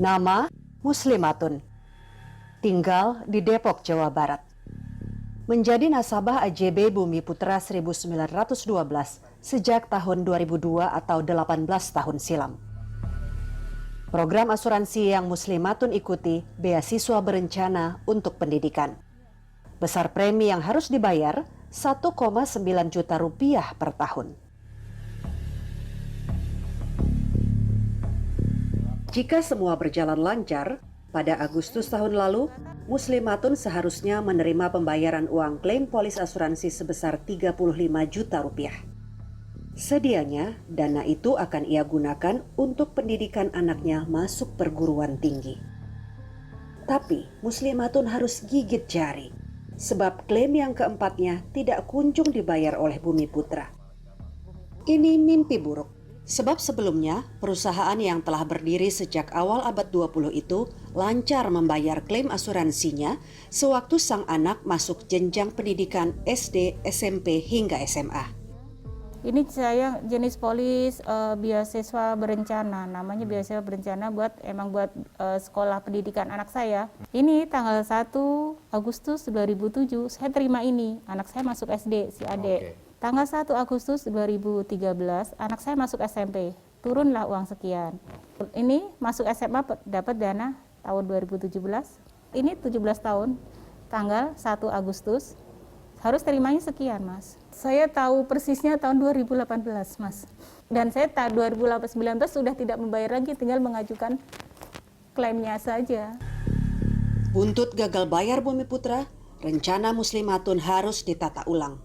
Nama Muslimatun. Tinggal di Depok, Jawa Barat. Menjadi nasabah AJB Bumi Putra 1912 sejak tahun 2002 atau 18 tahun silam. Program asuransi yang Muslimatun ikuti beasiswa berencana untuk pendidikan. Besar premi yang harus dibayar 1,9 juta rupiah per tahun. Jika semua berjalan lancar, pada Agustus tahun lalu, Muslimatun seharusnya menerima pembayaran uang klaim polis asuransi sebesar 35 juta rupiah. Sedianya, dana itu akan ia gunakan untuk pendidikan anaknya masuk perguruan tinggi. Tapi, Muslimatun harus gigit jari, sebab klaim yang keempatnya tidak kunjung dibayar oleh Bumi Putra. Ini mimpi buruk. Sebab sebelumnya, perusahaan yang telah berdiri sejak awal abad 20 itu lancar membayar klaim asuransinya sewaktu sang anak masuk jenjang pendidikan SD, SMP, hingga SMA. Ini saya jenis polis beasiswa berencana, namanya beasiswa berencana buat sekolah pendidikan anak saya. Ini tanggal 1 Agustus 2007 saya terima ini, anak saya masuk SD, si adik. Okay. Tanggal 1 Agustus 2013 anak saya masuk SMP, turunlah uang sekian. Ini masuk SMA dapat dana tahun 2017, ini 17 tahun, tanggal 1 Agustus, harus terimanya sekian, Mas. Saya tahu persisnya tahun 2018, Mas. Dan saya tahun 2019 sudah tidak membayar lagi, tinggal mengajukan klaimnya saja. Buntut gagal bayar Bumi Putra, rencana Muslimatun harus ditata ulang.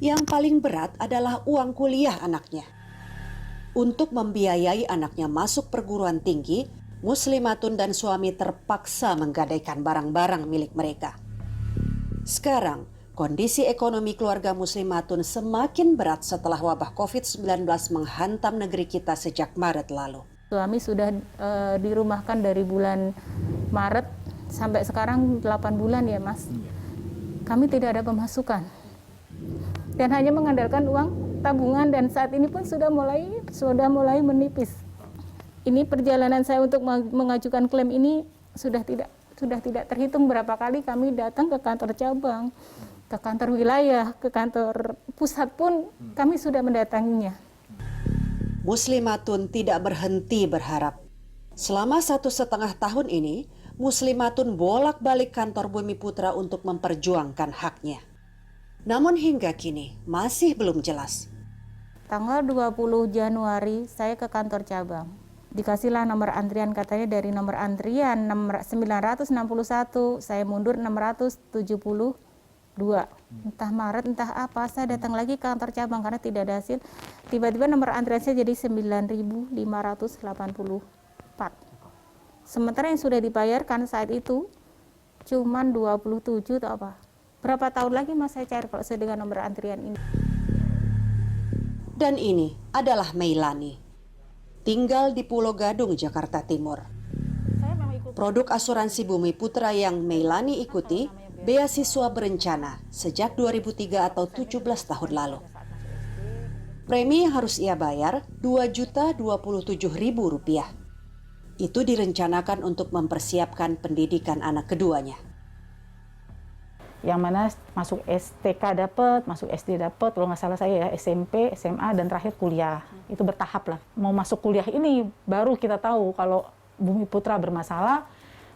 Yang paling berat adalah uang kuliah anaknya. Untuk membiayai anaknya masuk perguruan tinggi, Muslimatun dan suami terpaksa menggadaikan barang-barang milik mereka. Sekarang, kondisi ekonomi keluarga Muslimatun semakin berat setelah wabah COVID-19 menghantam negeri kita sejak Maret lalu. Suami sudah dirumahkan dari bulan Maret sampai sekarang 8 bulan ya, Mas. Kami tidak ada pemasukan. Dan hanya mengandalkan uang tabungan, dan saat ini pun sudah mulai menipis. Ini perjalanan saya untuk mengajukan klaim ini sudah tidak terhitung berapa kali kami datang ke kantor cabang, ke kantor wilayah, ke kantor pusat pun kami sudah mendatanginya. Muslimatun tidak berhenti berharap. Selama 1,5 tahun ini, Muslimatun bolak-balik kantor Bumi Putra untuk memperjuangkan haknya. Namun hingga kini masih belum jelas. Tanggal 20 Januari saya ke kantor cabang. Dikasihlah nomor antrian, katanya dari nomor antrian 961, saya mundur 672. Entah Maret, entah apa, saya datang lagi ke kantor cabang karena tidak ada hasil. Tiba-tiba nomor antrian saya jadi 9.584. Sementara yang sudah dibayarkan saat itu cuman 27 atau apa. Berapa tahun lagi Mas saya cari kalau saya dengan nomor antrian ini. Dan ini adalah Meilani. Tinggal di Pulau Gadung, Jakarta Timur. Produk asuransi Bumi Putra yang Meilani ikuti beasiswa berencana sejak 2003 atau 17 tahun lalu. Premi yang harus ia bayar Rp2.027.000. Itu direncanakan untuk mempersiapkan pendidikan anak keduanya. Yang mana masuk STK dapat, masuk SD dapat, kalau nggak salah saya ya SMP, SMA, dan terakhir kuliah. Itu bertahap lah. Mau masuk kuliah ini baru kita tahu kalau Bumi Putra bermasalah,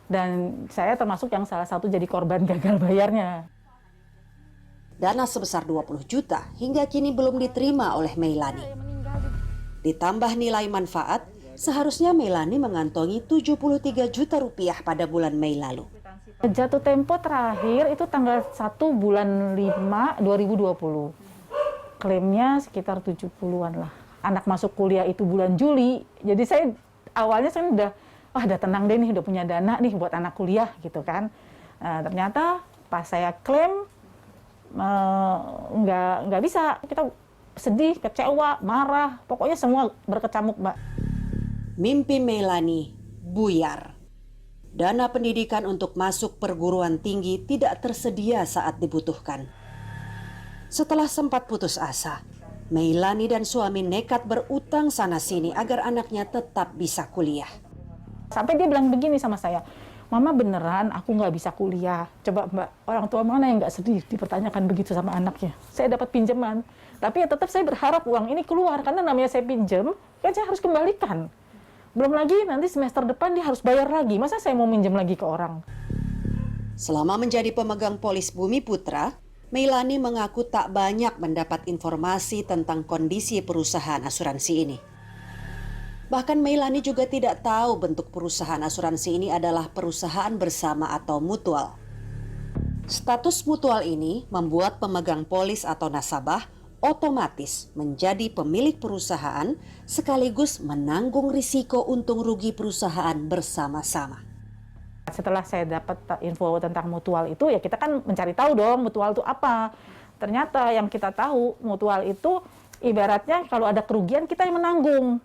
dan saya termasuk yang salah satu jadi korban gagal bayarnya. Dana sebesar 20 juta hingga kini belum diterima oleh Meilani. Ditambah nilai manfaat, seharusnya Meilani mengantongi 73 juta rupiah pada bulan Mei lalu. Jatuh tempo terakhir itu tanggal 1 bulan 5 2020. Klaimnya sekitar 70-an lah. Anak masuk kuliah itu bulan Juli. Jadi saya awalnya udah tenang deh nih, udah punya dana nih buat anak kuliah gitu kan. Ternyata pas saya klaim nggak bisa. Kita sedih, kecewa, marah, pokoknya semua berkecamuk, Mbak. Mimpi Meilani buyar. Dana pendidikan untuk masuk perguruan tinggi tidak tersedia saat dibutuhkan. Setelah sempat putus asa, Meilani dan suami nekat berutang sana-sini agar anaknya tetap bisa kuliah. Sampai dia bilang begini sama saya, Mama beneran aku nggak bisa kuliah. Coba Mbak, orang tua mana yang nggak sedih dipertanyakan begitu sama anaknya. Saya dapat pinjaman, tapi ya tetap saya berharap uang ini keluar, karena namanya saya pinjam, kan saya harus kembalikan. Belum lagi nanti semester depan dia harus bayar lagi, masa saya mau minjem lagi ke orang? Selama menjadi pemegang polis Bumi Putra, Meilani mengaku tak banyak mendapat informasi tentang kondisi perusahaan asuransi ini. Bahkan Meilani juga tidak tahu bentuk perusahaan asuransi ini adalah perusahaan bersama atau mutual. Status mutual ini membuat pemegang polis atau nasabah otomatis menjadi pemilik perusahaan sekaligus menanggung risiko untung rugi perusahaan bersama-sama. Setelah saya dapat info tentang mutual itu, ya kita kan mencari tahu dong mutual itu apa. Ternyata yang kita tahu mutual itu ibaratnya kalau ada kerugian kita yang menanggung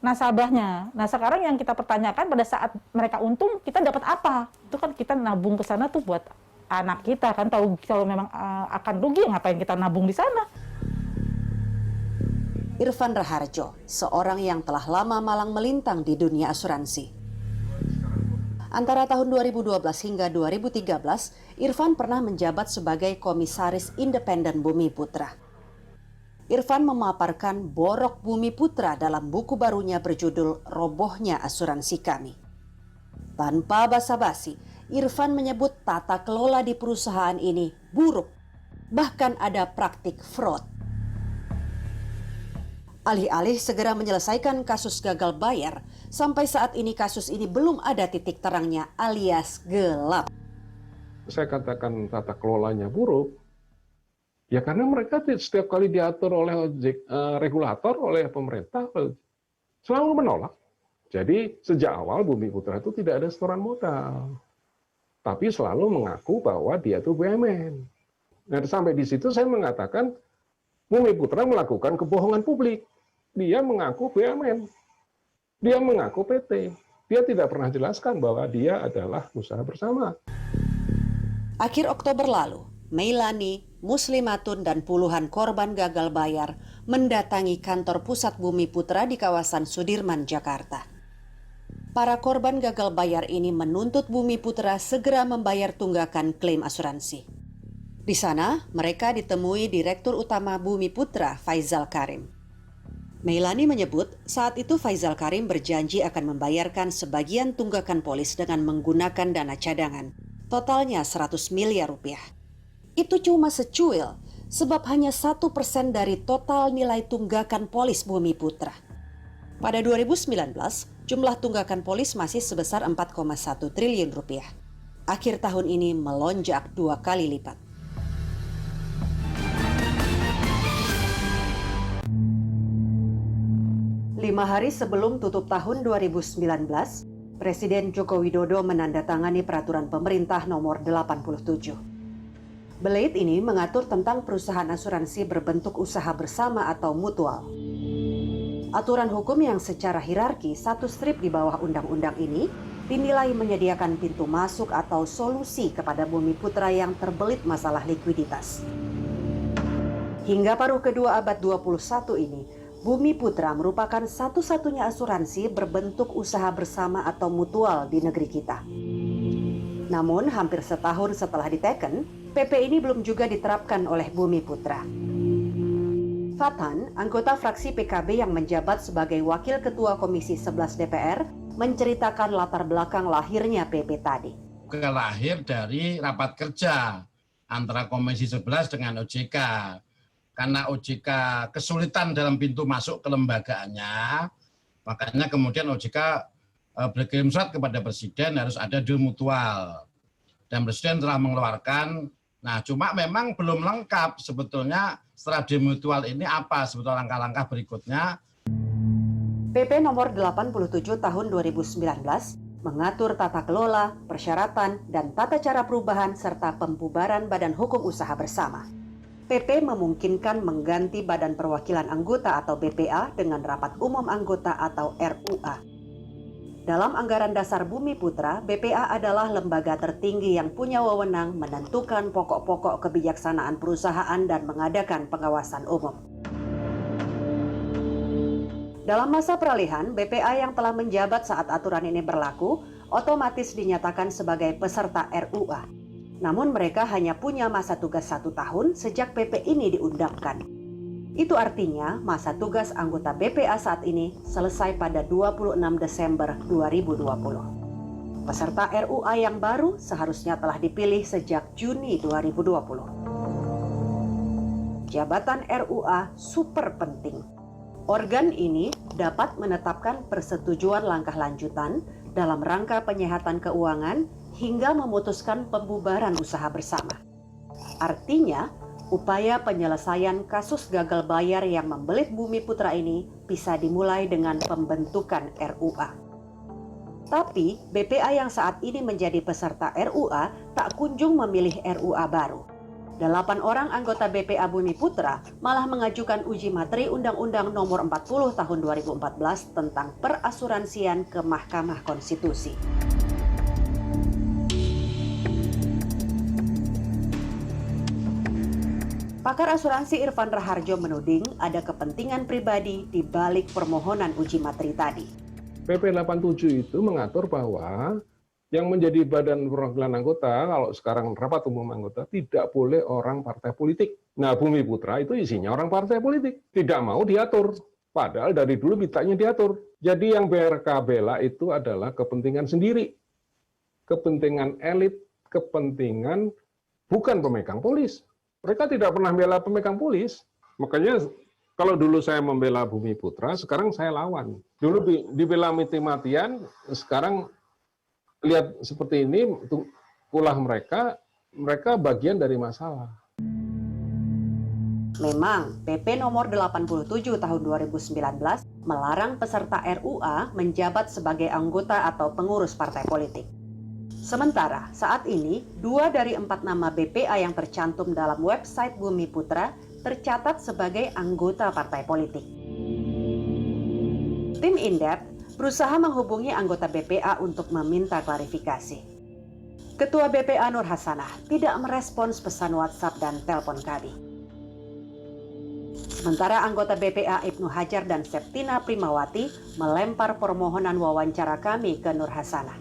nasabahnya. Nah sekarang yang kita pertanyakan pada saat mereka untung kita dapat apa? Itu kan kita nabung ke sana tuh buat anak kita kan, tahu kalau memang akan rugi ngapain kita nabung di sana. Irfan Raharjo, seorang yang telah lama malang melintang di dunia asuransi. Antara tahun 2012 hingga 2013, Irfan pernah menjabat sebagai Komisaris Independen Bumi Putra. Irfan memaparkan borok Bumi Putra dalam buku barunya berjudul Robohnya Asuransi Kami. Tanpa basa-basi, Irfan menyebut tata kelola di perusahaan ini buruk, bahkan ada praktik fraud. Alih-alih segera menyelesaikan kasus gagal bayar, sampai saat ini kasus ini belum ada titik terangnya alias gelap. Saya katakan tata kelolanya buruk, ya karena mereka setiap kali diatur oleh regulator, oleh pemerintah, selalu menolak. Jadi sejak awal Bumi Putra itu tidak ada setoran modal, tapi selalu mengaku bahwa dia itu BUMN. Nah, sampai di situ saya mengatakan Bumi Putra melakukan kebohongan publik. Dia mengaku BUMN, dia mengaku PT, dia tidak pernah jelaskan bahwa dia adalah usaha bersama. Akhir Oktober lalu, Meilani, Muslimatun, dan puluhan korban gagal bayar mendatangi kantor pusat Bumi Putra di kawasan Sudirman, Jakarta. Para korban gagal bayar ini menuntut Bumi Putra segera membayar tunggakan klaim asuransi. Di sana, mereka ditemui Direktur Utama Bumi Putra, Faizal Karim. Meilani menyebut saat itu Faizal Karim berjanji akan membayarkan sebagian tunggakan polis dengan menggunakan dana cadangan, totalnya 100 miliar rupiah. Itu cuma secuil, sebab hanya 1% dari total nilai tunggakan polis Bumi Putra. Pada 2019, jumlah tunggakan polis masih sebesar 4,1 triliun rupiah. Akhir tahun ini melonjak 2 kali lipat. Lima hari sebelum tutup tahun 2019, Presiden Joko Widodo menandatangani peraturan pemerintah nomor 87. Belit ini mengatur tentang perusahaan asuransi berbentuk usaha bersama atau mutual. Aturan hukum yang secara hierarki satu strip di bawah undang-undang ini dinilai menyediakan pintu masuk atau solusi kepada Bumi Putra yang terbelit masalah likuiditas. Hingga paruh kedua abad 21 ini, Bumi Putra merupakan satu-satunya asuransi berbentuk usaha bersama atau mutual di negeri kita. Namun hampir setahun setelah diteken, PP ini belum juga diterapkan oleh Bumi Putra. Fatan, anggota fraksi PKB yang menjabat sebagai Wakil Ketua Komisi 11 DPR, menceritakan latar belakang lahirnya PP tadi. Lahir dari rapat kerja antara Komisi 11 dengan OJK. Karena OJK kesulitan dalam pintu masuk kelembagaannya, makanya kemudian OJK berkirim surat kepada Presiden harus ada deal mutual. Dan Presiden telah mengeluarkan, nah cuma memang belum lengkap sebetulnya setelah deal mutual ini apa sebetulnya langkah-langkah berikutnya. PP nomor 87 tahun 2019 mengatur tata kelola, persyaratan, dan tata cara perubahan serta pembubaran Badan Hukum Usaha Bersama. PP memungkinkan mengganti Badan Perwakilan Anggota atau BPA dengan Rapat Umum Anggota atau RUA. Dalam anggaran dasar Bumi Putra, BPA adalah lembaga tertinggi yang punya wewenang menentukan pokok-pokok kebijaksanaan perusahaan dan mengadakan pengawasan umum. Dalam masa peralihan, BPA yang telah menjabat saat aturan ini berlaku otomatis dinyatakan sebagai peserta RUA. Namun mereka hanya punya masa tugas 1 tahun sejak PP ini diundangkan. Itu artinya masa tugas anggota BPA saat ini selesai pada 26 Desember 2020. Peserta RUA yang baru seharusnya telah dipilih sejak Juni 2020. Jabatan RUA super penting. Organ ini dapat menetapkan persetujuan langkah lanjutan dalam rangka penyehatan keuangan hingga memutuskan pembubaran usaha bersama. Artinya, upaya penyelesaian kasus gagal bayar yang membelit Bumi Putra ini bisa dimulai dengan pembentukan RUA. Tapi, BPA yang saat ini menjadi peserta RUA tak kunjung memilih RUA baru. 8 orang anggota BPA Bumi Putra malah mengajukan uji materi Undang-Undang Nomor 40 Tahun 2014 tentang perasuransian ke Mahkamah Konstitusi. Pakar asuransi Irfan Raharjo menuding ada kepentingan pribadi di balik permohonan uji materi tadi. PP 87 itu mengatur bahwa yang menjadi badan perwakilan anggota, kalau sekarang rapat umum anggota, tidak boleh orang partai politik. Nah, Bumi Putra itu isinya orang partai politik. Tidak mau diatur. Padahal dari dulu mintanya diatur. Jadi yang BRK bela itu adalah kepentingan sendiri. Kepentingan elit, kepentingan bukan pemegang polis. Mereka tidak pernah bela pemegang polis. Makanya kalau dulu saya membela Bumi Putra, sekarang saya lawan. Dulu dibela mati-matian, sekarang lihat seperti ini, ulah mereka bagian dari masalah. Memang, PP nomor 87 tahun 2019 melarang peserta RUA menjabat sebagai anggota atau pengurus partai politik. Sementara, saat ini, 2 dari 4 nama BPA yang tercantum dalam website Bumi Putra tercatat sebagai anggota partai politik. Tim Indep berusaha menghubungi anggota BPA untuk meminta klarifikasi. Ketua BPA Nur Hasanah tidak merespons pesan WhatsApp dan telepon kami. Sementara anggota BPA Ibnu Hajar dan Septina Primawati melempar permohonan wawancara kami ke Nur Hasanah.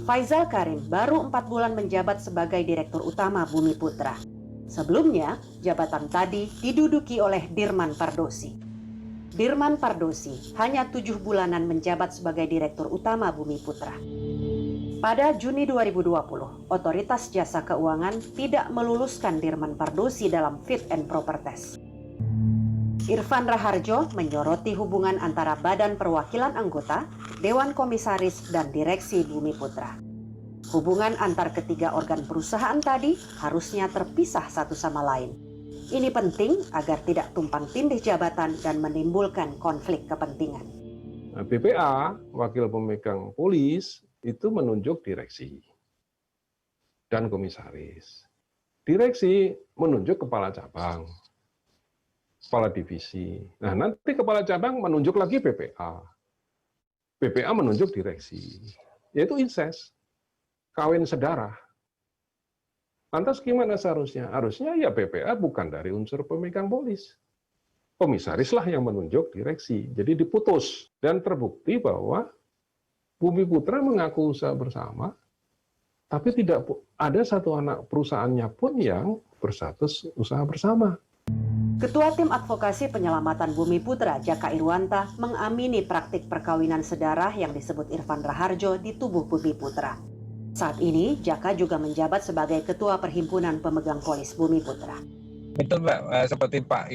Faizal Karim baru 4 bulan menjabat sebagai Direktur Utama Bumi Putra. Sebelumnya, jabatan tadi diduduki oleh Dirman Pardosi. Dirman Pardosi hanya 7 bulanan menjabat sebagai Direktur Utama Bumi Putra. Pada Juni 2020, Otoritas Jasa Keuangan tidak meluluskan Dirman Pardosi dalam fit and proper test. Irfan Raharjo menyoroti hubungan antara Badan Perwakilan Anggota, Dewan Komisaris, dan Direksi Bumi Putra. Hubungan antar ketiga organ perusahaan tadi harusnya terpisah satu sama lain. Ini penting agar tidak tumpang tindih jabatan dan menimbulkan konflik kepentingan. BPA, wakil pemegang polis, itu menunjuk direksi dan komisaris. Direksi menunjuk kepala cabang, kepala divisi. Nah, nanti kepala cabang menunjuk lagi BPA. BPA menunjuk direksi, yaitu inses. Kawin sedarah. Lantas gimana seharusnya? Harusnya ya BPA bukan dari unsur pemegang polis. Komisaris lah yang menunjuk direksi. Jadi diputus. Dan terbukti bahwa Bumi Putra mengaku usaha bersama, tapi tidak ada satu anak perusahaannya pun yang berstatus usaha bersama. Ketua Tim Advokasi Penyelamatan Bumi Putra, Jaka Irwanta, mengamini praktik perkawinan sedarah yang disebut Irfan Raharjo di tubuh Bumi Putra. Saat ini, Jaka juga menjabat sebagai Ketua Perhimpunan Pemegang Polis Bumi Putra. Betul Mbak, seperti Pak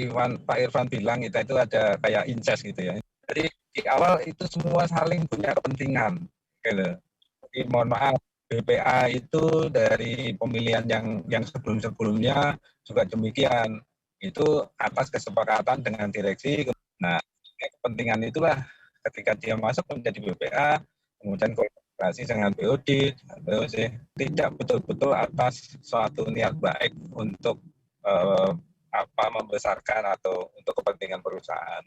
Irfan bilang, kita itu ada kayak incest gitu ya. Jadi di awal itu semua saling punya kepentingan. Jadi mohon maaf, BPA itu dari pemilihan yang sebelum-sebelumnya juga demikian. Itu atas kesepakatan dengan direksi. Nah, kepentingan itulah ketika dia masuk menjadi BPA, kemudian kolaborasi dengan BOD, BOC, tidak betul-betul atas suatu niat baik untuk membesarkan atau untuk kepentingan perusahaan.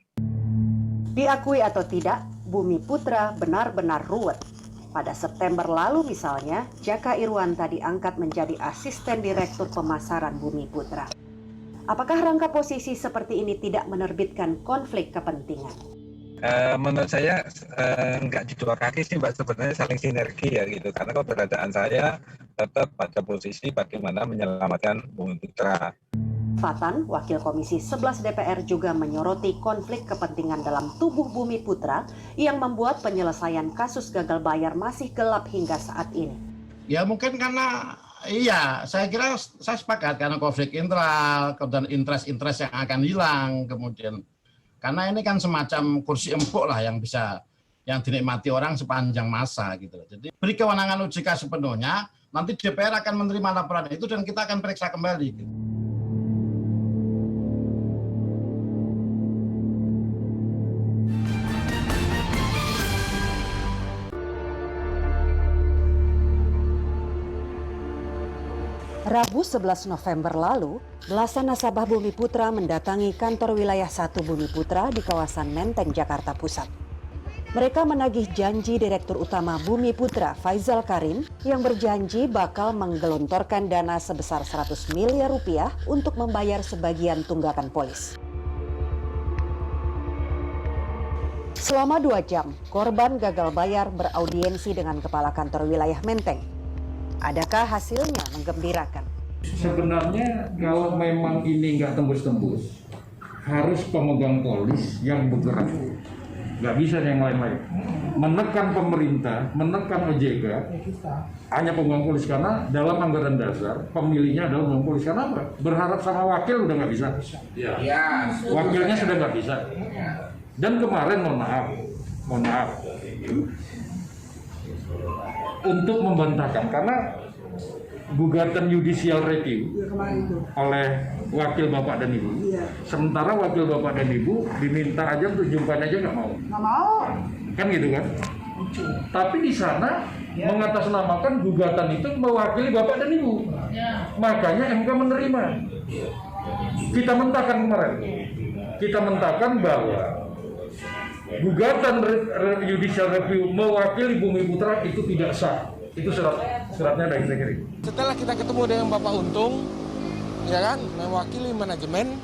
Diakui atau tidak, Bumi Putra benar-benar ruwet. Pada September lalu misalnya, Jaka Irwanta diangkat menjadi asisten direktur pemasaran Bumi Putra. Apakah rangka posisi seperti ini tidak menerbitkan konflik kepentingan? Menurut saya nggak di dua kaki sih Mbak, sebenarnya saling sinergi ya gitu. Karena keberadaan saya tetap pada posisi bagaimana menyelamatkan Bumi Putra. Fatan, Wakil Komisi 11 DPR juga menyoroti konflik kepentingan dalam tubuh Bumi Putra yang membuat penyelesaian kasus gagal bayar masih gelap hingga saat ini. Ya mungkin karena, iya saya kira saya sepakat karena konflik internal, kemudian interest yang akan hilang, kemudian karena ini kan semacam kursi empuk lah yang dinikmati orang sepanjang masa gitu. Jadi beri kewenangan OJK sepenuhnya, nanti DPR akan menerima laporan itu dan kita akan periksa kembali. Gitu. Rabu 11 November lalu, belasan nasabah Bumi Putra mendatangi kantor wilayah 1 Bumi Putra di kawasan Menteng, Jakarta Pusat. Mereka menagih janji Direktur Utama Bumi Putra, Faisal Karim, yang berjanji bakal menggelontorkan dana sebesar 100 miliar rupiah untuk membayar sebagian tunggakan polis. Selama 2 jam, korban gagal bayar beraudiensi dengan Kepala Kantor Wilayah Menteng. Adakah hasilnya menggembirakan? Sebenarnya kalau memang ini nggak tembus-tembus, harus pemegang polis yang bergerak. Nggak bisa yang lain-lain. Menekan pemerintah, menekan OJK, hanya pemegang polis. Karena dalam anggaran dasar, pemilihnya adalah pemegang polis. Kenapa? Berharap sama wakil udah nggak bisa. Ya. Wakilnya sudah nggak bisa. Dan kemarin mohon maaf. Untuk membantahkan karena gugatan judicial review oleh wakil Bapak dan Ibu. Sementara wakil Bapak dan Ibu diminta aja untuk jumpain aja nggak mau. Kan gitu kan? Tapi di sana mengatasnamakan gugatan itu mewakili Bapak dan Ibu. Makanya MK menerima. Kita mentahkan kemarin. Kita mentahkan bahwa gugatan judicial review mewakili Bumi Putra itu tidak sah. Itu suratnya dari negeri. Setelah kita ketemu dengan Bapak Untung, ya kan, mewakili manajemen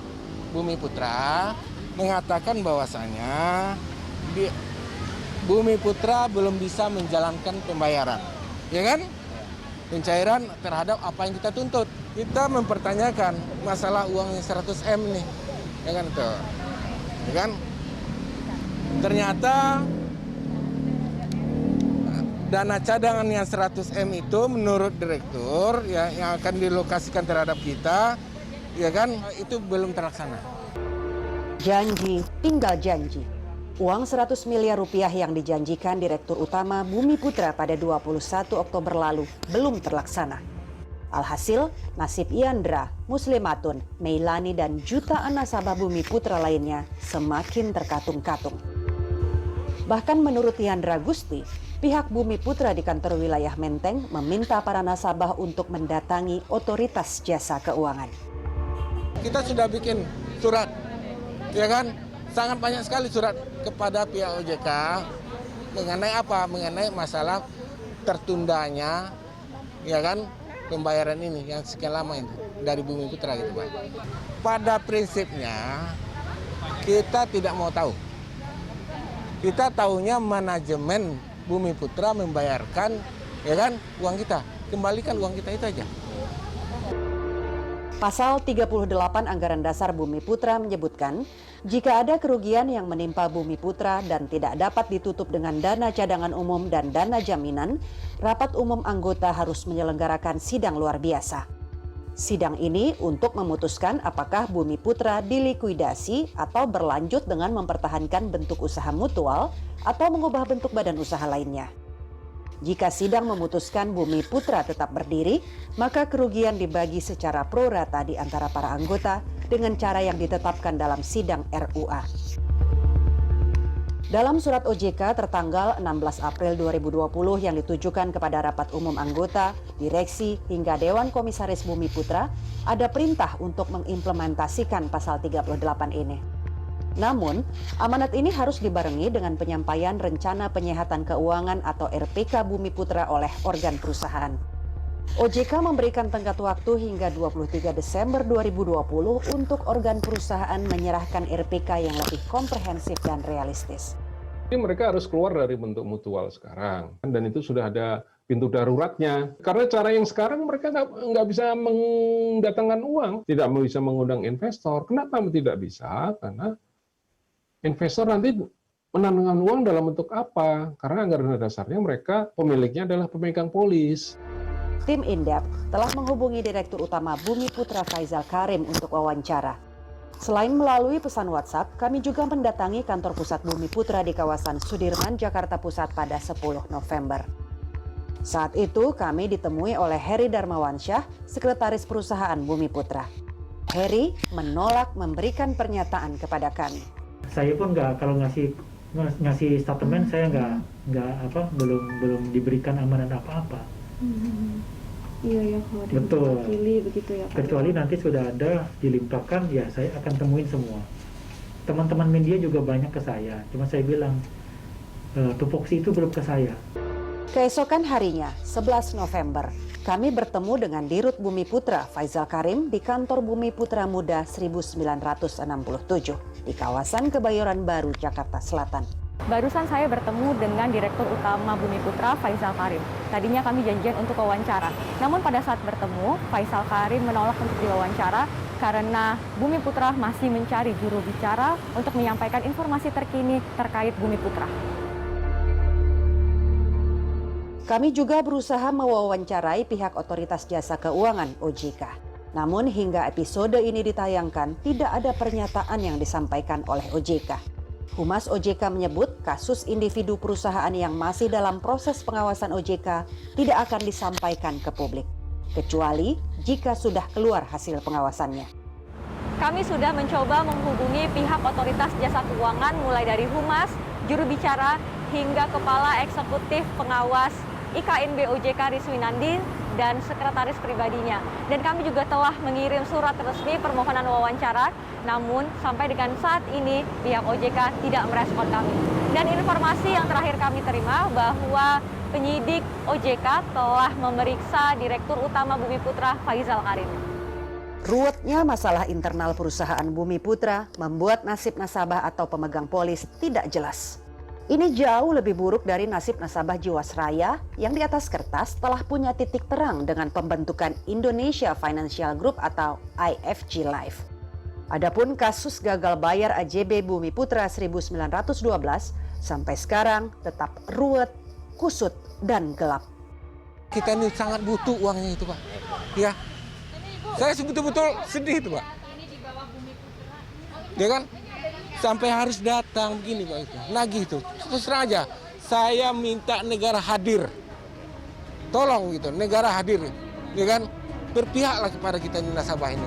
Bumi Putra, mengatakan bahwasanya Bumi Putra belum bisa menjalankan pembayaran, ya kan? Pencairan terhadap apa yang kita tuntut. Kita mempertanyakan masalah uang 100 M nih, ya kan itu, ya kan? Ternyata dana cadangan yang 100 M itu menurut direktur ya, yang akan dilokasikan terhadap kita, ya kan, itu belum terlaksana. Janji tinggal janji. Uang 100 miliar rupiah yang dijanjikan Direktur Utama Bumi Putra pada 21 Oktober lalu belum terlaksana. Alhasil, nasib Yandra, Muslimatun, Meilani, dan jutaan nasabah Bumi Putra lainnya semakin terkatung-katung. Bahkan menurut Yandra Gusti, pihak Bumi Putra di kantor wilayah Menteng meminta para nasabah untuk mendatangi otoritas jasa keuangan. Kita sudah bikin surat, ya kan? Sangat banyak sekali surat kepada pihak OJK mengenai apa? Mengenai masalah tertundanya, ya kan, pembayaran ini yang sekian lama itu dari Bumi Putra gitu, Pak. Pada prinsipnya kita tidak mau tahu. Kita tahunya manajemen Bumi Putra membayarkan, ya kan, uang kita. Kembalikan uang kita itu aja. Pasal 38 Anggaran Dasar Bumi Putra menyebutkan, jika ada kerugian yang menimpa Bumi Putra dan tidak dapat ditutup dengan dana cadangan umum dan dana jaminan, rapat umum anggota harus menyelenggarakan sidang luar biasa. Sidang ini untuk memutuskan apakah Bumi Putra dilikuidasi atau berlanjut dengan mempertahankan bentuk usaha mutual atau mengubah bentuk badan usaha lainnya. Jika sidang memutuskan Bumi Putra tetap berdiri, maka kerugian dibagi secara pro rata di antara para anggota dengan cara yang ditetapkan dalam sidang RUA. Dalam surat OJK tertanggal 16 April 2020 yang ditujukan kepada rapat umum anggota, direksi, hingga Dewan Komisaris Bumi Putra, ada perintah untuk mengimplementasikan pasal 38 ini. Namun, amanat ini harus dibarengi dengan penyampaian Rencana Penyehatan Keuangan atau RPK Bumi Putra oleh organ perusahaan. OJK memberikan tenggat waktu hingga 23 Desember 2020 untuk organ perusahaan menyerahkan RPK yang lebih komprehensif dan realistis. Jadi mereka harus keluar dari bentuk mutual sekarang, dan itu sudah ada pintu daruratnya. Karena cara yang sekarang mereka nggak bisa mendatangkan uang, tidak bisa mengundang investor. Kenapa tidak bisa? Karena investor nanti menanamkan uang dalam bentuk apa? Karena anggaran dasarnya mereka pemiliknya adalah pemegang polis. Tim Indep telah menghubungi Direktur Utama Bumi Putra Faisal Karim untuk wawancara. Selain melalui pesan WhatsApp, kami juga mendatangi kantor pusat Bumi Putra di kawasan Sudirman, Jakarta Pusat pada 10 November. Saat itu kami ditemui oleh Heri Darmawansyah, Sekretaris Perusahaan Bumi Putra. Heri menolak memberikan pernyataan kepada kami. Saya pun kalau ngasih statement saya belum diberikan amanat apa-apa. Iya ya, kalau betul. Pilih begitu ya. Kecuali nanti sudah ada dilimpahkan, ya saya akan temuin semua. Teman-teman media juga banyak ke saya, cuma saya bilang tupoksi itu belum ke saya. Keesokan harinya, 11 November, kami bertemu dengan Dirut Bumi Putra Faisal Karim di kantor Bumi Putra Muda 1967 di kawasan Kebayoran Baru, Jakarta Selatan. Barusan saya bertemu dengan Direktur Utama Bumi Putra Faisal Karim. Tadinya kami janjian untuk wawancara. Namun pada saat bertemu, Faisal Karim menolak untuk diwawancara karena Bumi Putra masih mencari juru bicara untuk menyampaikan informasi terkini terkait Bumi Putra. Kami juga berusaha mewawancarai pihak Otoritas Jasa Keuangan (OJK). Namun hingga episode ini ditayangkan, tidak ada pernyataan yang disampaikan oleh OJK. Humas OJK menyebut kasus individu perusahaan yang masih dalam proses pengawasan OJK tidak akan disampaikan ke publik, kecuali jika sudah keluar hasil pengawasannya. Kami sudah mencoba menghubungi pihak Otoritas Jasa Keuangan mulai dari Humas, juru bicara, hingga Kepala Eksekutif Pengawas IKNB OJK Riswinandi dan sekretaris pribadinya. Dan kami juga telah mengirim surat resmi permohonan wawancara, namun sampai dengan saat ini pihak OJK tidak merespon kami. Dan informasi yang terakhir kami terima bahwa penyidik OJK telah memeriksa Direktur Utama Bumi Putra Faisal Karim. Ruwetnya masalah internal perusahaan Bumi Putra membuat nasib nasabah atau pemegang polis tidak jelas. Ini jauh lebih buruk dari nasib nasabah Jiwasraya yang di atas kertas telah punya titik terang dengan pembentukan Indonesia Financial Group atau IFG Life. Adapun kasus gagal bayar AJB Bumi Putra 1912 sampai sekarang tetap ruwet, kusut, dan gelap. Kita ini sangat butuh uangnya itu, Pak. Ya, saya betul-betul sedih itu, Pak. Ya kan? Sampai harus datang begini, Pak, itu. Nagih itu. Terus aja, saya minta negara hadir. Tolong gitu, negara hadir. Ya kan? Berpihaklah kepada kita di nasabah ini.